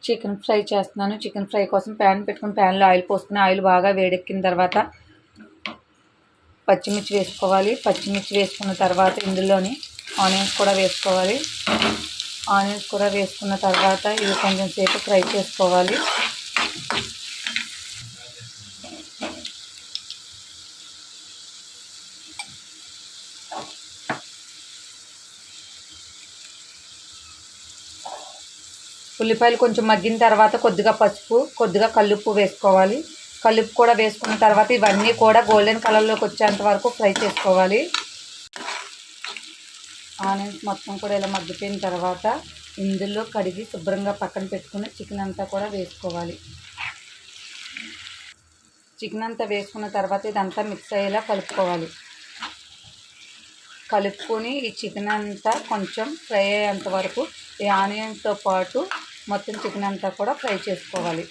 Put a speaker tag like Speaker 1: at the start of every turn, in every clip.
Speaker 1: Chicken fry చేస్తున్నాను. Chicken fry కోసం pan పెట్టుకుని ప్యాన్లో ఆయిల్ పోసుకుని ఆయిల్ బాగా వేడెక్కిన తర్వాత పచ్చిమిర్చి వేసుకోవాలి. పచ్చిమిర్చి వేసుకున్న తర్వాత ఇందులోని ఆనియన్స్ కూడా వేసుకోవాలి. ఆనియన్స్ కూడా వేసుకున్న తర్వాత ఇవి కొంచెం సేపు ఫ్రై చేసుకోవాలి. ఉల్లిపాయలు కొంచెం మగ్గిన తర్వాత కొద్దిగా పసుపు, కొద్దిగా కల్లుప్పు వేసుకోవాలి. కల్లుప్పు కూడా వేసుకున్న తర్వాత ఇవన్నీ కూడా గోల్డెన్ కలర్లోకి వచ్చేంత వరకు ఫ్రై చేసుకోవాలి. ఆనియన్స్ మొత్తం కూడా ఇలా మగ్గిపోయిన తర్వాత ఇందులో కడిగి శుభ్రంగా పక్కన పెట్టుకుని చికెన్ అంతా కూడా వేసుకోవాలి. చికెన్ అంతా వేసుకున్న తర్వాత ఇదంతా మిక్స్ అయ్యేలా కలుపుకోవాలి. కలుపుకొని ఈ చికెన్ అంతా కొంచెం ఫ్రై అయ్యేంత వరకు ఈ ఆనియన్తో పాటు మొత్తం చికెన్ అంతా కూడా ఫ్రై చేసుకోవాలి.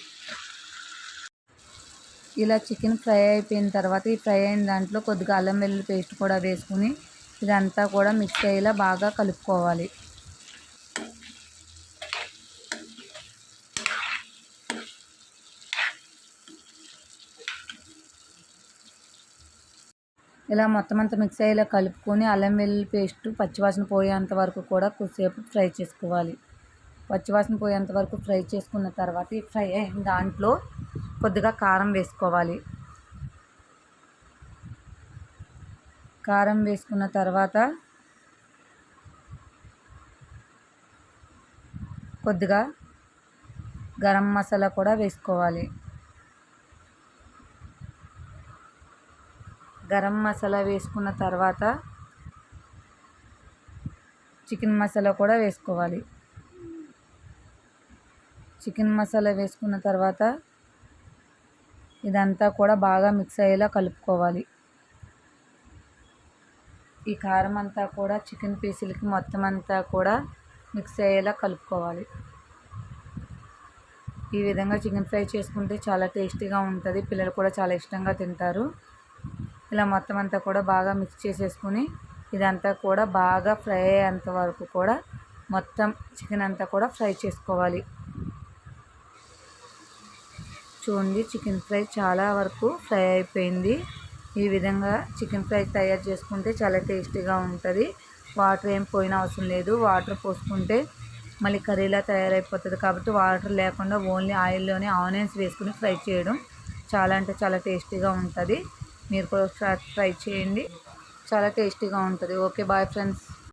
Speaker 1: ఇలా చికెన్ ఫ్రై అయిపోయిన తర్వాత ఈ ఫ్రై అయిన దాంట్లో కొద్దిగా అల్లం వెల్లుల్లి పేస్ట్ కూడా వేసుకుని ఇదంతా కూడా మిక్స్ అయ్యేలా బాగా కలుపుకోవాలి. ఇలా మొత్తం అంతా మిక్స్ అయ్యేలా కలుపుకొని అల్లం వెల్లుల్లి పేస్ట్ పచ్చివాసన పోయేంత వరకు కూడా కొద్దిసేపు ఫ్రై చేసుకోవాలి. పచ్చివాసన పోయేంత వరకు ఫ్రై చేసుకున్న తర్వాత ఈ ఫ్రై అయిన దాంట్లో కొద్దిగా కారం వేసుకోవాలి. కారం వేసుకున్న తర్వాత కొద్దిగా గరం మసాలా కూడా వేసుకోవాలి. గరం మసాలా వేసుకున్న తర్వాత చికెన్ మసాలా కూడా వేసుకోవాలి. చికెన్ మసాలా వేసుకున్న తర్వాత ఇదంతా కూడా బాగా మిక్స్ అయ్యేలా కలుపుకోవాలి. ఈ కారం అంతా కూడా చికెన్ పీసులకి మొత్తం అంతా కూడా మిక్స్ అయ్యేలా కలుపుకోవాలి. ఈ విధంగా చికెన్ ఫ్రై చేసుకుంటే చాలా టేస్టీగా ఉంటుంది. పిల్లలు కూడా చాలా ఇష్టంగా తింటారు. ఇలా మొత్తం అంతా కూడా బాగా మిక్స్ చేసేసుకుని ఇదంతా కూడా బాగా ఫ్రై అయ్యేంత వరకు కూడా మొత్తం చికెన్ అంతా కూడా ఫ్రై చేసుకోవాలి. చూడండి, చికెన్ ఫ్రై చాలా వరకు ఫ్రై అయిపోయింది. ఈ విధంగా చికెన్ ఫ్రై తయారు చేసుకుంటే చాలా టేస్టీగా ఉంటుంది. వాటర్ ఏం పోయిన అవసరం లేదు. వాటర్ పోసుకుంటే మళ్ళీ కర్రీలా తయారైపోతుంది కాబట్టి వాటర్ లేకుండా ఓన్లీ ఆయిల్లోనే ఆనియన్స్ వేసుకుని ఫ్రై చేయడం చాలా అంటే చాలా టేస్టీగా ఉంటుంది. మీరు కూడా ఒకసారి ట్రై చేయండి, చాలా టేస్టీగా ఉంటుంది. Okay, bye friends.